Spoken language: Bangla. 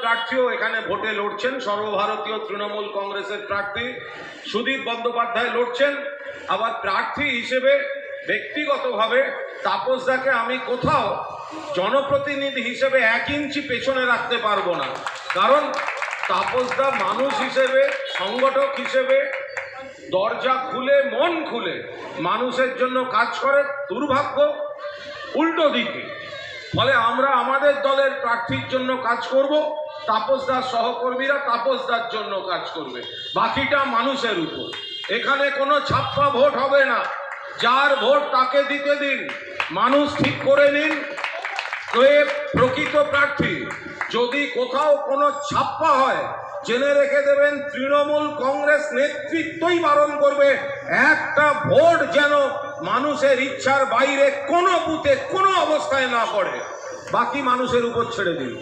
প্রার্থীও এখানে ভোটে লড়ছেন। সর্বভারতীয় তৃণমূল কংগ্রেসের প্রার্থী সুদীপ বন্দ্যোপাধ্যায় লড়ছেন। আবার প্রার্থী হিসেবে ব্যক্তিগতভাবে তাপসদাকে আমি কোথাও জনপ্রতিনিধি হিসেবে 1 ইঞ্চি পেছনে রাখতে পারবো না, কারণ তাপসদা মানুষ হিসেবে, সংগঠক হিসেবে দরজা খুলে মন খুলে মানুষের জন্য কাজ করে। দুর্ভাগ্য উল্টো দিকে। ফলে আমরা আমাদের দলের প্রার্থীর জন্য কাজ করব, তাপসদার সহকর্মীরা তাপসদার জন্য কাজ করবে, বাকিটা মানুষের উপর। এখানে কোনো ছাপ্পা ভোট হবে না, যার ভোট তাকে দিতে দিন। মানুষ ঠিক করে নিন কে প্রকৃত প্রার্থী। যদি কোথাও কোনো ছাপ্পা হয় জেনে রেখে দেবেন, তৃণমূল কংগ্রেস নেতৃত্বই বারণ করবে একটা ভোট যেন মানুষের ইচ্ছার বাইরে কোনো বুথে কোনো অবস্থায় না পড়ে। বাকি মানুষের উপর ছেড়ে দিন।